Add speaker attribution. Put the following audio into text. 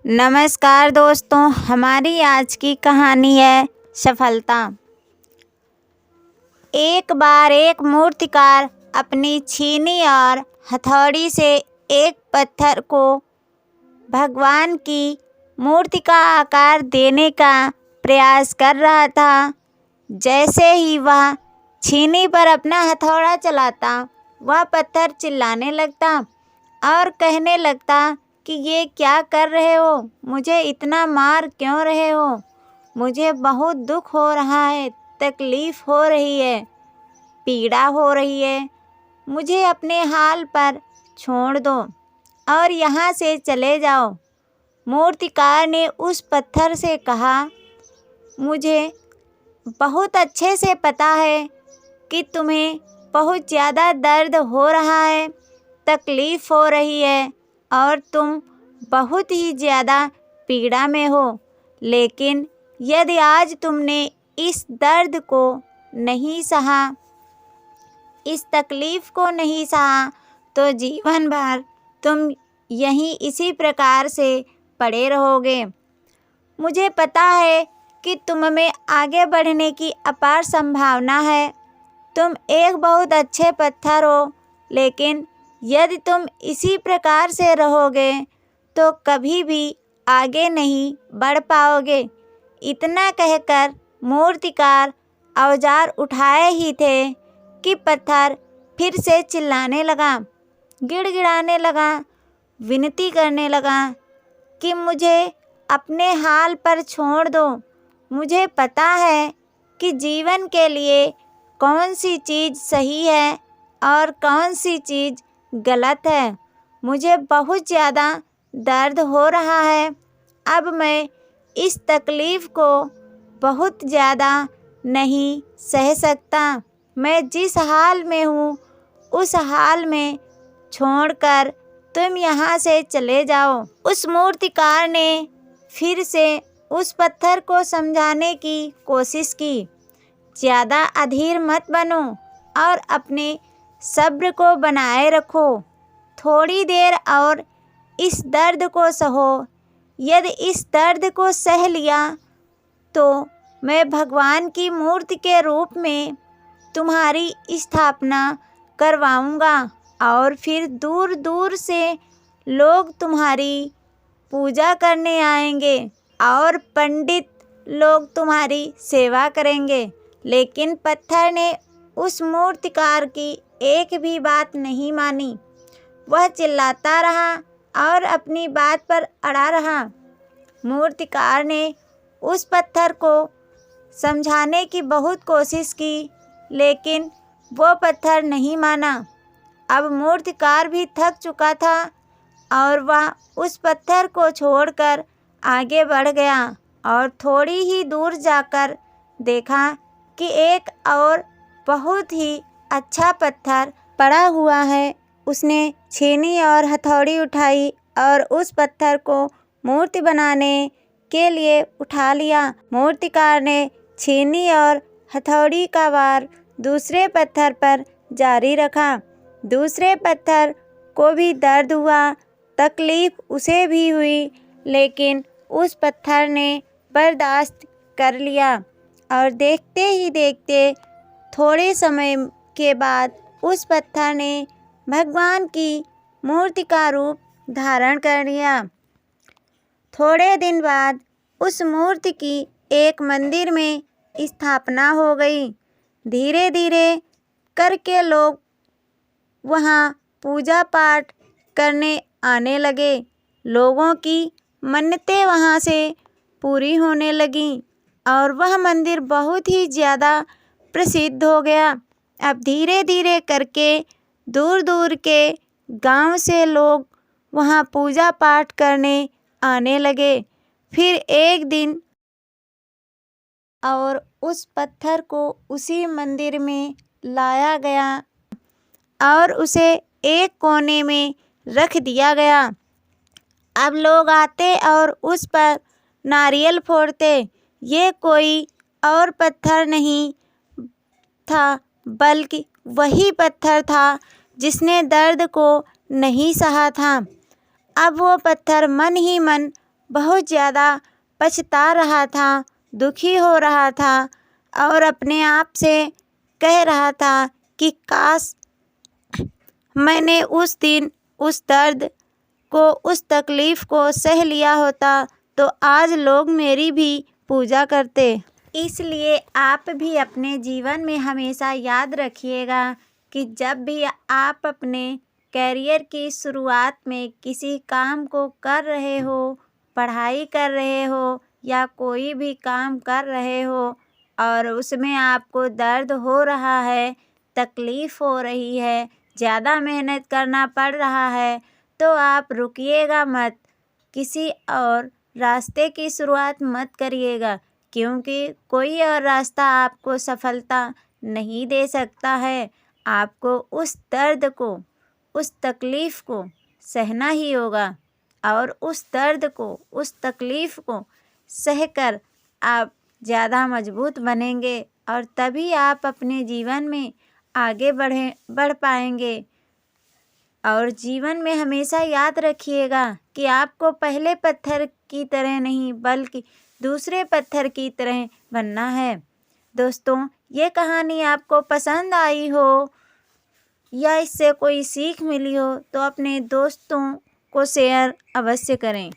Speaker 1: नमस्कार दोस्तों, हमारी आज की कहानी है सफलता। एक बार एक मूर्तिकार अपनी छीनी और हथौड़ी से एक पत्थर को भगवान की मूर्ति का आकार देने का प्रयास कर रहा था। जैसे ही वह छीनी पर अपना हथौड़ा चलाता, वह पत्थर चिल्लाने लगता और कहने लगता कि ये क्या कर रहे हो, मुझे इतना मार क्यों रहे हो, मुझे बहुत दुख हो रहा है, तकलीफ़ हो रही है, पीड़ा हो रही है, मुझे अपने हाल पर छोड़ दो और यहाँ से चले जाओ। मूर्तिकार ने उस पत्थर से कहा, मुझे बहुत अच्छे से पता है कि तुम्हें बहुत ज़्यादा दर्द हो रहा है, तकलीफ़ हो रही है और तुम बहुत ही ज़्यादा पीड़ा में हो, लेकिन यदि आज तुमने इस दर्द को नहीं सहा, इस तकलीफ़ को नहीं सहा, तो जीवन भर तुम यहीं इसी प्रकार से पड़े रहोगे। मुझे पता है कि तुम में आगे बढ़ने की अपार संभावना है। तुम एक बहुत अच्छे पत्थर हो, लेकिन यदि तुम इसी प्रकार से रहोगे तो कभी भी आगे नहीं बढ़ पाओगे। इतना कहकर मूर्तिकार औजार उठाए ही थे कि पत्थर फिर से चिल्लाने लगा, गिड़गिड़ाने लगा, विनती करने लगा कि मुझे अपने हाल पर छोड़ दो। मुझे पता है कि जीवन के लिए कौन सी चीज़ सही है और कौन सी चीज़ गलत है। मुझे बहुत ज़्यादा दर्द हो रहा है। अब मैं इस तकलीफ़ को बहुत ज़्यादा नहीं सह सकता। मैं जिस हाल में हूँ उस हाल में छोड़कर तुम यहाँ से चले जाओ। उस मूर्तिकार ने फिर से उस पत्थर को समझाने की कोशिश की। ज़्यादा अधीर मत बनो और अपने सब्र को बनाए रखो। थोड़ी देर और इस दर्द को सहो। यदि इस दर्द को सह लिया तो मैं भगवान की मूर्ति के रूप में तुम्हारी स्थापना करवाऊंगा और फिर दूर दूर से लोग तुम्हारी पूजा करने आएंगे और पंडित लोग तुम्हारी सेवा करेंगे। लेकिन पत्थर ने उस मूर्तिकार की एक भी बात नहीं मानी। वह चिल्लाता रहा और अपनी बात पर अड़ा रहा। मूर्तिकार ने उस पत्थर को समझाने की बहुत कोशिश की, लेकिन वो पत्थर नहीं माना। अब मूर्तिकार भी थक चुका था और वह उस पत्थर को छोड़कर आगे बढ़ गया और थोड़ी ही दूर जाकर देखा कि एक और बहुत ही अच्छा पत्थर पड़ा हुआ है। उसने छीनी और हथौड़ी उठाई और उस पत्थर को मूर्ति बनाने के लिए उठा लिया। मूर्तिकार ने छीनी और हथौड़ी का वार दूसरे पत्थर पर जारी रखा। दूसरे पत्थर को भी दर्द हुआ, तकलीफ़ उसे भी हुई, लेकिन उस पत्थर ने बर्दाश्त कर लिया और देखते ही देखते थोड़े समय के बाद उस पत्थर ने भगवान की मूर्ति का रूप धारण कर लिया। थोड़े दिन बाद उस मूर्ति की एक मंदिर में स्थापना हो गई। धीरे धीरे करके लोग वहाँ पूजा पाठ करने आने लगे। लोगों की मन्नतें वहाँ से पूरी होने लगीं और वह मंदिर बहुत ही ज़्यादा प्रसिद्ध हो गया। अब धीरे धीरे करके दूर दूर के गांव से लोग वहाँ पूजा पाठ करने आने लगे। फिर एक दिन और उस पत्थर को उसी मंदिर में लाया गया और उसे एक कोने में रख दिया गया। अब लोग आते और उस पर नारियल फोड़ते। ये कोई और पत्थर नहीं था, बल्कि वही पत्थर था जिसने दर्द को नहीं सहा था। अब वो पत्थर मन ही मन बहुत ज़्यादा पछता रहा था, दुखी हो रहा था और अपने आप से कह रहा था कि काश मैंने उस दिन उस दर्द को, उस तकलीफ़ को सह लिया होता तो आज लोग मेरी भी पूजा करते। इसलिए आप भी अपने जीवन में हमेशा याद रखिएगा कि जब भी आप अपने करियर की शुरुआत में किसी काम को कर रहे हो, पढ़ाई कर रहे हो या कोई भी काम कर रहे हो और उसमें आपको दर्द हो रहा है, तकलीफ़ हो रही है, ज़्यादा मेहनत करना पड़ रहा है, तो आप रुकिएगा मत, किसी और रास्ते की शुरुआत मत करिएगा, क्योंकि कोई और रास्ता आपको सफलता नहीं दे सकता है। आपको उस दर्द को, उस तकलीफ़ को सहना ही होगा और उस दर्द को, उस तकलीफ़ को सहकर आप ज़्यादा मजबूत बनेंगे और तभी आप अपने जीवन में आगे बढ़ पाएंगे। और जीवन में हमेशा याद रखिएगा कि आपको पहले पत्थर की तरह नहीं बल्कि दूसरे पत्थर की तरह बनना है। दोस्तों, ये कहानी आपको पसंद आई हो या इससे कोई सीख मिली हो तो अपने दोस्तों को शेयर अवश्य करें।